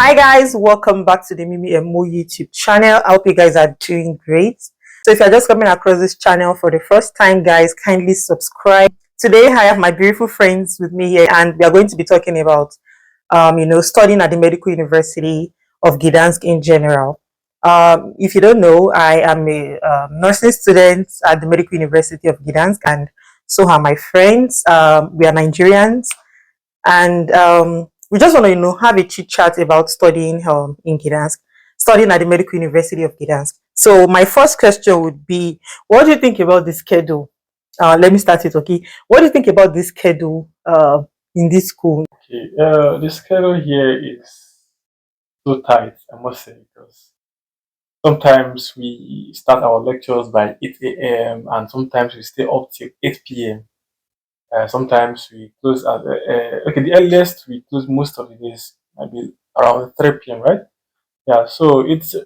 Hi guys, welcome back to the Mimi and Mo YouTube channel. I hope you guys are doing great. So if you're just coming across this channel for the first time, guys, kindly subscribe. Today I have my beautiful friends with me here, and we are going to be talking about studying at the Medical University of Gdansk in general. If you don't know, I am a nursing student at the Medical University of Gdansk, and so are my friends. We are Nigerians, and we just want to have a chit chat about studying in Gdansk, studying at the Medical University of Gdansk. So my first question would be, what do you think about the schedule? Let me start it. Okay, what do you think about this schedule in this school? Okay, the schedule here is so tight, I must say, because sometimes we start our lectures by 8 a.m. and sometimes we stay up till 8 p.m. Sometimes we close at okay, the earliest we close most of the days might be around 3 p.m. Right? Yeah, so it's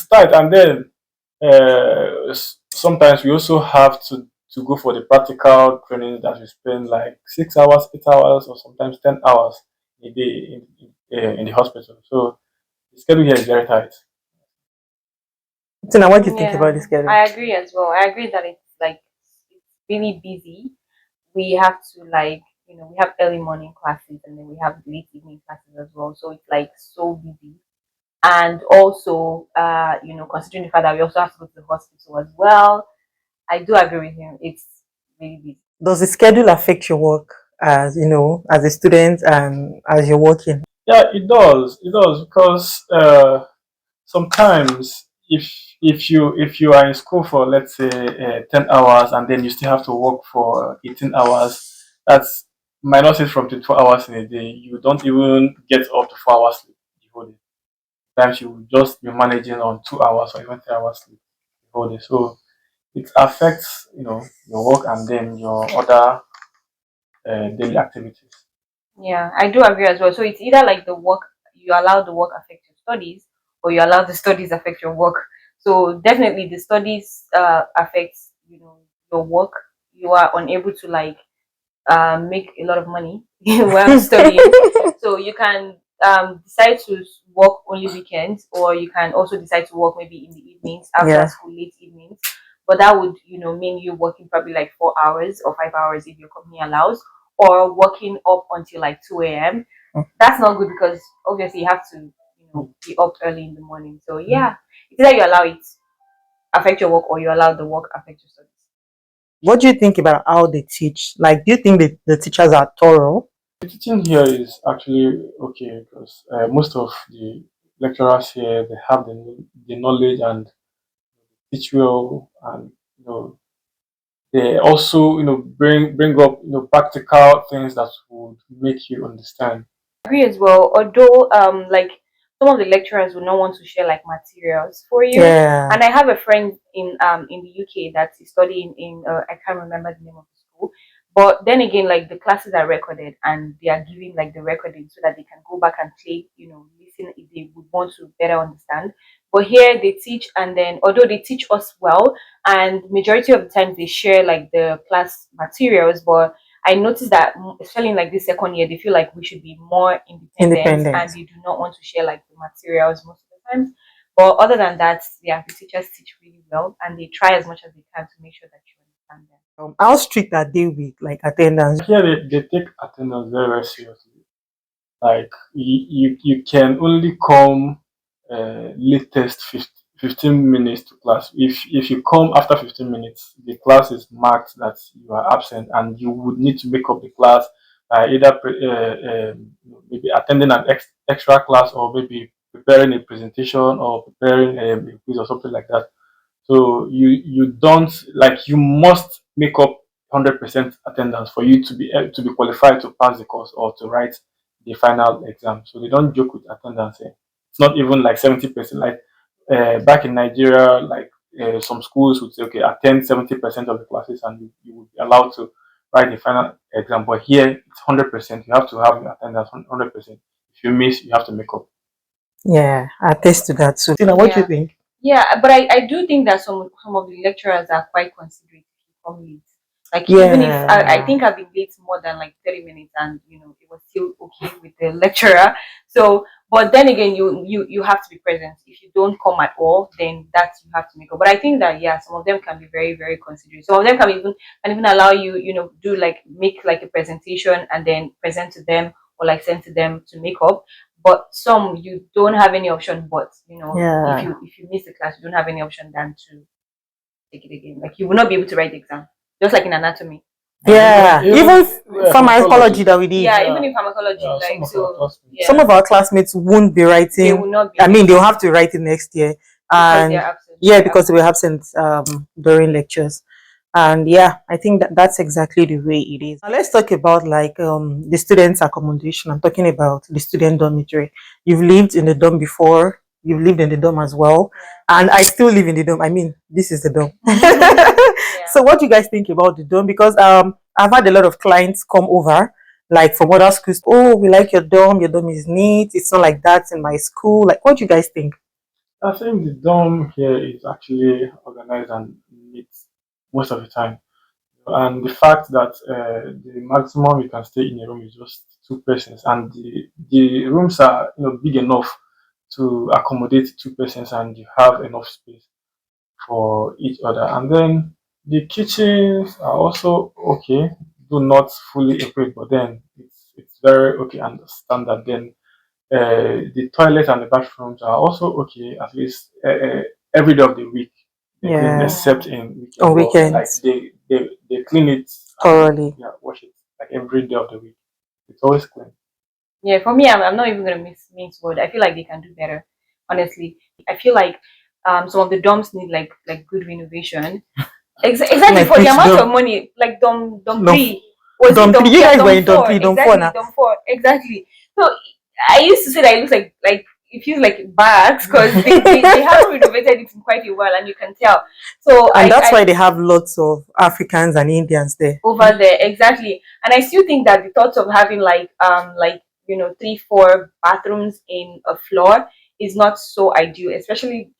tight, and then sometimes we also have to go for the practical training that we spend like 6 hours, 8 hours, or sometimes 10 hours a day in the hospital. So the schedule here is very tight. Tina, what do you think about this schedule? I agree as well. I agree that it's really busy. We have to we have early morning classes and then we have late evening classes as well. So it's like so busy. And also, considering the fact that we also have to go to the hospital as well, I do agree with him. It's really busy. Does the schedule affect your work as as a student and as you're working? Yeah, it does. It does because sometimes if you are in school for, let's say, 10 hours, and then you still have to work for 18 hours, that's minus it from 24 hours in a day. You don't even get up to 4 hours sleep the whole day. Sometimes you will just be managing on 2 hours or even 3 hours sleep the whole day. So it affects your work and then your other daily activities. Yeah, I do agree as well. So it's either like the work, you allow the work affect your studies, or you allow the studies affect your work. So definitely the studies affects your work. You are unable to make a lot of money while studying. So you can decide to work only weekends, or you can also decide to work maybe in the evenings after school, late evenings. But that would mean you working probably like 4 hours or 5 hours if your company allows, or working up until like 2 a.m. That's not good because obviously you have to be up early in the morning. So yeah, it's either you allow it affect your work or you allow the work affect your studies. What do you think about how they teach? Like, do you think that the teachers are thorough? The teaching here is actually okay because most of the lecturers here, they have the knowledge and teach well, and they also bring up practical things that would make you understand. Agree as well. Although like some of the lecturers would not want to share like materials for you. Yeah. And I have a friend in the UK that is studying in I can't remember the name of the school. But then again, like the classes are recorded and they are giving like the recording so that they can go back and play, listen if they would want to better understand. But here they teach, and then although they teach us well, and majority of the time they share like the class materials, but I noticed that especially in like this second year, they feel like we should be more independent, and they do not want to share like the materials most of the times. But other than that, yeah, the teachers teach really well, and they try as much as they can to make sure that you understand them. How strict are they with like attendance? Here they take attendance very, very seriously. Like you can only come latest 15 minutes to class. If you come after 15 minutes, the class is marked that you are absent, and you would need to make up the class by either maybe attending an extra class, or maybe preparing a presentation, or preparing a quiz or something like that. So you don't, like, you must make up 100% attendance for you to be qualified to pass the course or to write the final exam. So they don't joke with attendance. It's not even like 70%. Like back in Nigeria, like some schools would say, okay, attend 70% of the classes, and you would be allowed to write the final exam. But here it's 100%. You have to have your attendance 100%. If you miss, you have to make up. Yeah, I attest to that too. Tina, what do you think? Yeah, but I do think that some of the lecturers are quite considerate if you come late. Like even if I think I've been late more than like 30 minutes, and it was still okay with the lecturer. So But then again, you have to be present. If you don't come at all, then that you have to make up. But I think that yeah, some of them can be very, very considerate. Some of them can even allow you, do like make like a presentation and then present to them or like send to them to make up. But some you don't have any option but if Yeah. you miss the class, you don't have any option than to take it again. Like you will not be able to write the exam. Just like in anatomy. Yeah. Even pharmacology pharmacology. that we did. Yeah, Yeah, even in pharmacology, yeah, like some of our so classmates. Some yeah, of our classmates won't be they writing. will not be I mean, able they'll to have to write it next year. because And they're absent. yeah, because they were absent during lectures. And yeah, I think that's exactly the way it is. Now let's talk about like the students' accommodation. I'm talking about the student dormitory. You've lived in the dorm before. You've lived in the dorm as well. And I still live in the dorm. I mean, this is the dorm. Yeah. So what do you guys think about the dorm? Because I've had a lot of clients come over like from other schools. Oh, we like your dorm is neat, it's not like that in my school. Like, what do you guys think? I think the dorm here is actually organized and neat most of the time. And the fact that the maximum you can stay in a room is just two persons, and the rooms are big enough to accommodate two persons, and you have enough space for each other. And then the kitchens are also okay, do not fully equipped, but then it's very okay and standard. Then the toilets and the bathrooms are also okay, at least every day of the week. They clean, Yeah, except in weekend. on But like weekends, they clean it and thoroughly. yeah, wash it like every day of the week. It's always clean. Yeah, for me, I'm not even gonna mince word. I feel like they can do better. Honestly, I feel like some of the dorms need like good renovation. Exactly Like for the which amount of dorm? money. Like dom Dorm, three was it dorm three. dom You yeah guys were dom in dorm four three, dorm four exactly now. dom four exactly. So I used to say that it looks like it feels like bags because they haven't renovated it in quite a while and you can tell. So And that's I why they have lots of Africans and Indians there. over there exactly, and I still think that the thought of having like 3 4 bathrooms in a floor is not so ideal, especially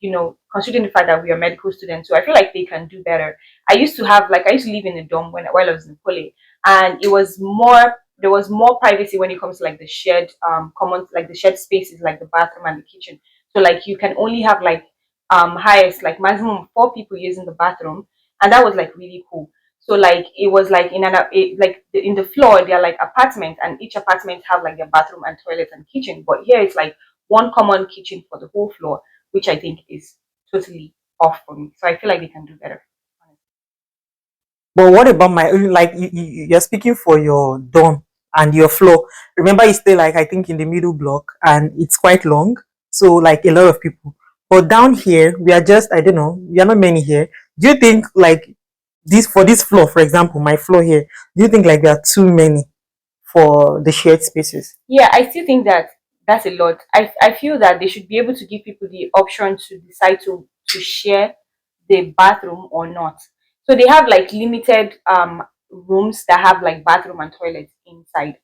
considering the fact that we are medical students. So I feel like they can do better. I used to live in a dorm while I was in Pole, and it was more there was more privacy when it comes to like the shared common like the shared spaces like the bathroom and the kitchen. So like you can only have like highest like maximum 4 people using the bathroom, and that was like really cool. So like it was like in the floor there are like apartments, and each apartment have like their bathroom and toilet and kitchen. But here it's like one common kitchen for the whole floor, which I think is totally off for me. So I feel like they can do better. But what about my like you're speaking for your dorm and your floor? Remember, you stay like I think in the middle block, and it's quite long, so like a lot of people. But down here, we are just I don't know, we are not many here. Do you think like this floor, for example, my floor here? Do you think like there are too many for the shared spaces? Yeah, I still think that that's a lot. I feel that they should be able to give people the option to decide to share the bathroom or not. So they have like limited rooms that have like bathroom and toilets inside,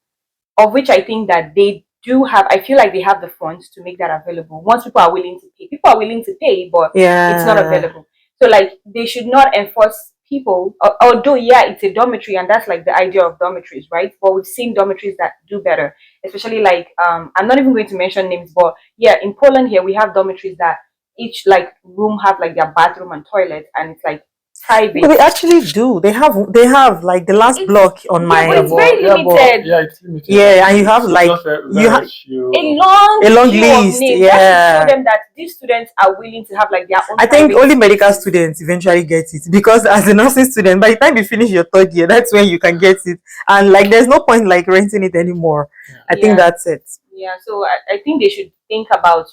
of which I think that they do have. I feel like they have the funds to make that available. Once people are willing to pay, people are willing to pay, but it's not Yeah. available. So like they should not enforce people. Although yeah, it's a dormitory, and that's like the idea of dormitories, right? But we've seen dormitories that do better, especially like I'm not even going to mention names, but yeah, in Poland here we have dormitories that each like room have like their bathroom and toilet, and it's like Well, private. they actually do. They have like the last It's block on yeah, but my it's very limited. Yeah, it's limited. yeah, and you have It's like just you very have A few. long a long queue of list. names. That should show Yeah. them that these students are willing to have like their own I think private only medical spaces. students eventually get it because as a nursing student, by the time you finish your third year, that's when you can get it. And like there's no point like renting it anymore. I think Yeah, that's it. yeah. So I think they should think about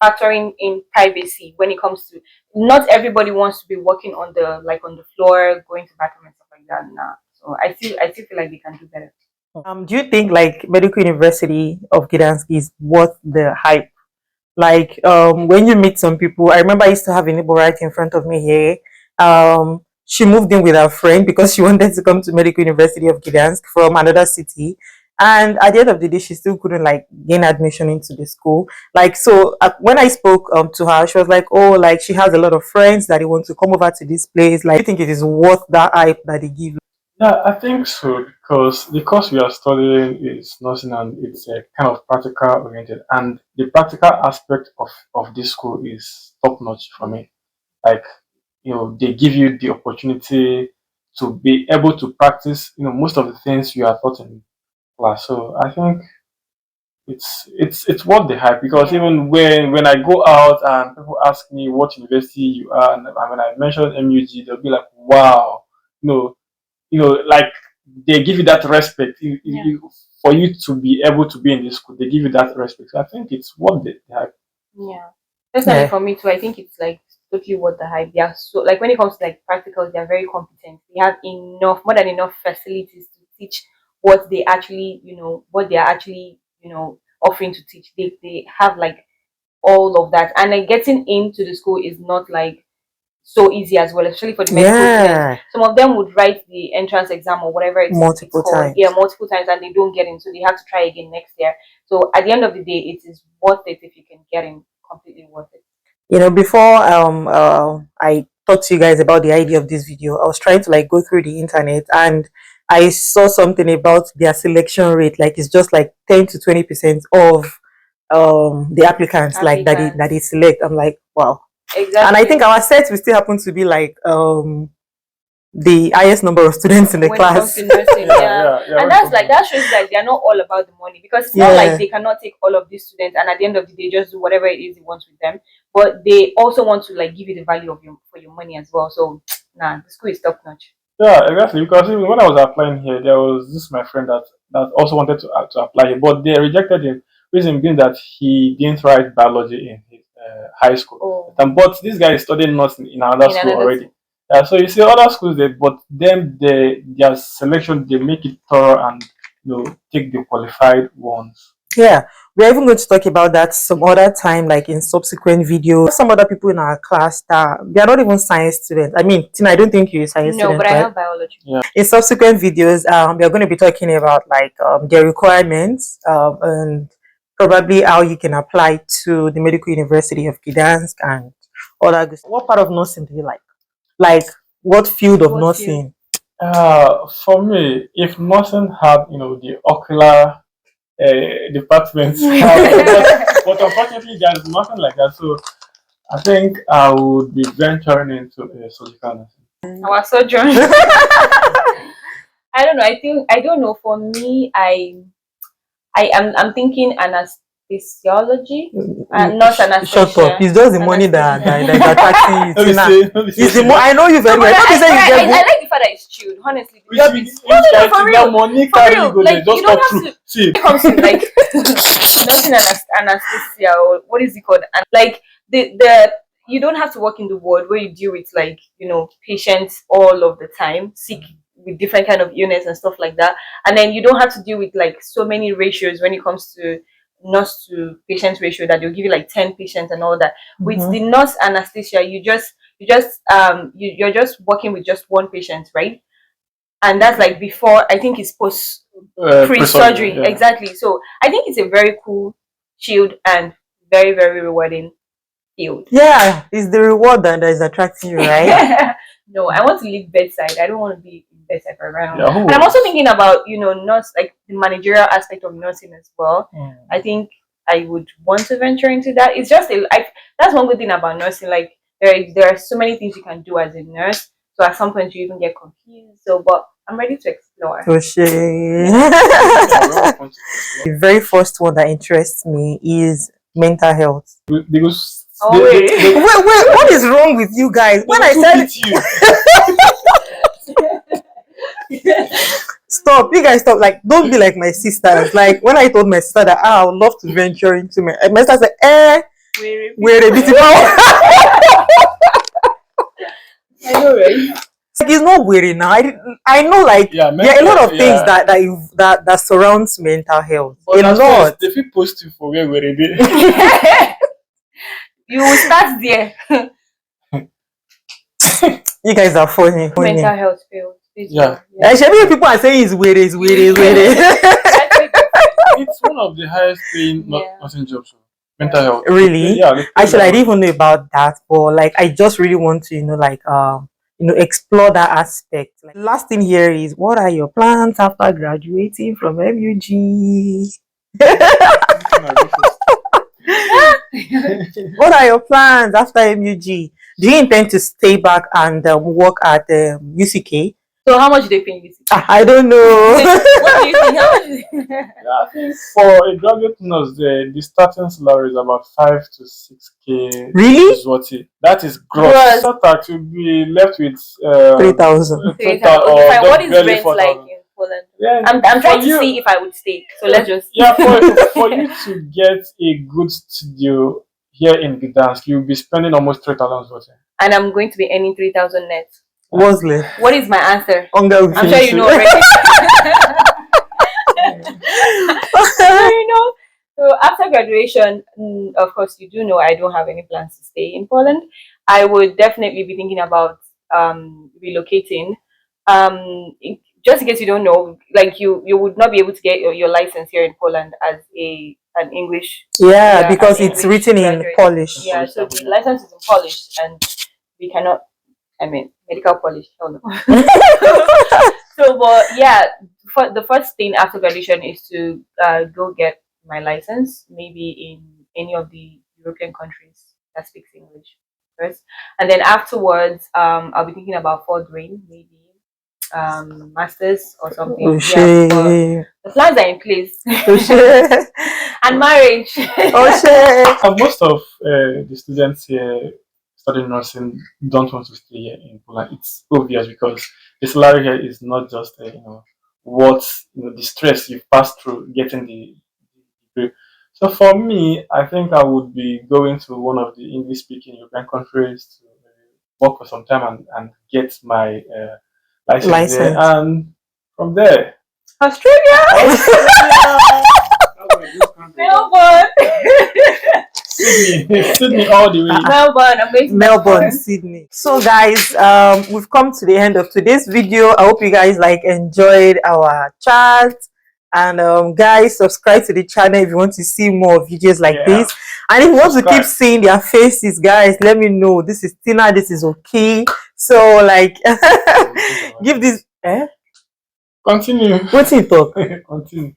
factoring in privacy when it comes to. Not everybody wants to be working on the floor, going to bathroom and stuff like that. Nah. So I still feel like they can do better. Do you think like Medical University of Gdansk is worth the hype? Like when you meet some people, I remember I used to have a neighbor right in front of me here. She moved in with her friend because she wanted to come to Medical University of Gdansk from another city. And at the end of the day, she still couldn't like gain admission into the school. Like so, when I spoke to her, she was like, "Oh, like she has a lot of friends that they want to come over to this place. Like, I think it is worth that hype that they give." Yeah, I think so because the course we are studying is nursing and it's kind of practical oriented, and the practical aspect of this school is top notch for me. Like, they give you the opportunity to be able to practice, most of the things you are taught in class. So I think it's worth the hype because Yeah. even when I go out and people ask me what university you are, and when I mention MUG, they'll be like, "Wow, you know, like they give you that respect. Yeah. For you to be able to be in this school, they give you that respect. So I think it's worth the hype. Yeah. Personally, Yeah. for me too, I think it's like totally worth the hype. They are so like when it comes to like practicals, they are very competent. They have enough, more than enough facilities to teach what they actually, what they are actually, offering to teach. They have like all of that, and like getting into the school is not like so easy as well, especially for the medical students. Yeah. Some of them would write the entrance exam or whatever it's Multiple called, yeah, times. multiple times, and they don't get in, so they have to try again next year. So at the end of the day, it is worth it if you can get in, completely worth it. Before I talked to you guys about the idea of this video, I was trying to like go through the internet, and I saw something about their selection rate. Like it's just like 10 to 20% of the applicants like that they Applicants, select. I'm like, wow. And I think exactly. our set will still happen to be like the highest number of students in the When it comes class. to nursing, Yeah, yeah. yeah, yeah. And When it that's comes like to that shows that they are not all about the money, because it's not like Yeah. they cannot take all of these students and at the end of the day just do whatever it is they want with them. But they also want to like give you the value of your for your money as well. So nah, the school is top notch. Yeah, exactly. Because even when I was applying here, there was this my friend that also wanted to apply here, but they rejected him. Reason being that he didn't write biology in his high school. Oh, But this guy is studying nursing in another in school another already. school. So you see other schools, but them their selection they make it thorough and take the qualified ones. Yeah, we're even going to talk about that some other time, like in subsequent videos. Some other people in our class that they are not even science students. I mean, Tina, I don't think you're a science No, student, but I right? have biology. Yeah. In subsequent videos, we are going to be talking about like their requirements and probably how you can apply to the Medical University of Gdansk and all that good stuff. What part of nursing do you like? Like, what field of What field? nursing? For me, if nursing had the ocular departments, but unfortunately there's nothing like that. So I think I would be venturing into surgical nursing. Our surgeon. I don't know. I don't know. For me, I'm thinking anesthesiology, not Shut up! anesthesia. It's just the money that's attracting you, Let me Tina. say, let me It's the say, I know you very No, but well. Don't be saying you I get good. like the fact that it's chilled. Honestly, the which job which is no, no, no, guy for see real, that money for carry you real. go there, Like just you don't talk have through. to. See, When it comes to like nothing anesthesia or what is it called, and like the you don't have to work in the ward where you deal with like patients all of the time, sick with different kind of illness and stuff like that, and then you don't have to deal with like so many ratios when it comes to nurse to patient ratio that they'll give you like 10 patients and all that. With the nurse anesthesia, you're just working with just one patient, right? And that's like before, I think it's post pre-surgery, pre-surgery, yeah. exactly. So I think it's a very cool shield and very very rewarding field. Yeah, it's the reward that is attracting you, right? No, I want to leave bedside. I don't want to be in bedside for very long. Yeah, who And I'm also wants? thinking about nurse, like the managerial aspect of nursing as well. I think I would want to venture into that. It's just that's one good thing about nursing. Like there are so many things you can do as a nurse. So at some point you even get confused. So, but I'm ready to explore. Touche. Yeah, we all want to explore. The very first one that interests me is mental health. Because Oh wait. Wait, what is wrong with you guys? When I said stop, you guys stop. Like, don't be like my sisters. Like when I told my sister that I would love to venture into my sister said, we're a bit I know, right? like it's not weary now. I know like yeah, there are a lot of things yeah. that surrounds mental health. But a lot. If you post you for where it is. You will start there. You guys are funny. Mental health field. Yeah. Actually, people are saying it's weird. It's one of the highest paying Yeah. nursing jobs. Mental health. Really? Yeah. Actually, I didn't even know about that, but like I just really want to, like explore that aspect. Like, last thing here is, what are your plans after graduating from MUG? What are your plans after MUG? Do you intend to stay back and work at UCK? So how much do they pay you? I don't know. What do you think? How much? Yeah, I think for a graduate nurse, the starting salary is about 5 to 6K. Really? That is gross. So that you'll be left with 3,000. 3,000. or What is barely rent 4,000. like in Poland? Yeah, I'm trying to see if I would stay. So let's just. Yeah, for you to get a good studio here in Gdansk, you'll be spending almost 3,000 zloty. And I'm going to be earning 3,000 net. What's left? What is my answer? I'm sure you know already. So after graduation, of course, you do know I don't have any plans to stay in Poland. I would definitely be thinking about relocating. Just in case you don't know, like you would not be able to get your license here in Poland as an English. Yeah, because an it's English written graduate. in Polish. Yeah, so the license is in Polish, and we cannot. I mean, medical Polish. Hell no. So, but yeah, the first thing after graduation is to go get my license, maybe in any of the European countries that speaks English first, and then afterwards, I'll be thinking about furthering, maybe masters or something. Oh, yeah, the plans are in place. Oh, And marriage. Oh, And most of the students here studying nursing don't want to stay here in Poland. It's obvious because the salary here is not just what the stress you pass through getting the degree. So for me, I think I would be going to one of the English-speaking European countries to work for some time and get my license there, and from there, Australia. Melbourne. Sydney all the way. Melbourne. I'm going to Melbourne, Sydney. So guys, we've come to the end of today's video. I hope you guys enjoyed our chat. And guys, subscribe to the channel if you want to see more videos like this. And if you want to keep seeing their faces, guys, let me know. This is Tina, this is okay. So give this Continue. What's it talk? Continue.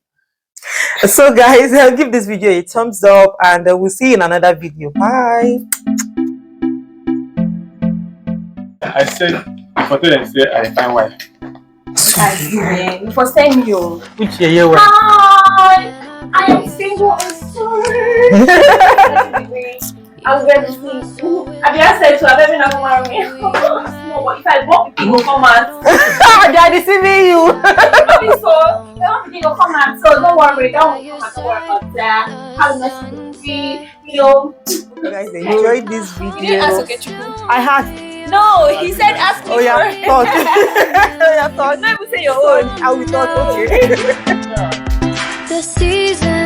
So guys, give this video a thumbs up, and we'll see you in another video. Bye. I said, for them say I find wife. For saying you. Which year you were? Hi, I am single and sorry. I'm going to see. Have you said to have ever not married me? No, but if I walk, people come out. They are deceiving you. So, they want people come out. So don't worry, don't worry about that. Have a nice day. You guys enjoyed this video. You didn't ask Okechukwu. I had. No, he said ask me. Oh yeah, thought. Oh yeah, thought. Not even say your own. I will thought. Okay. The season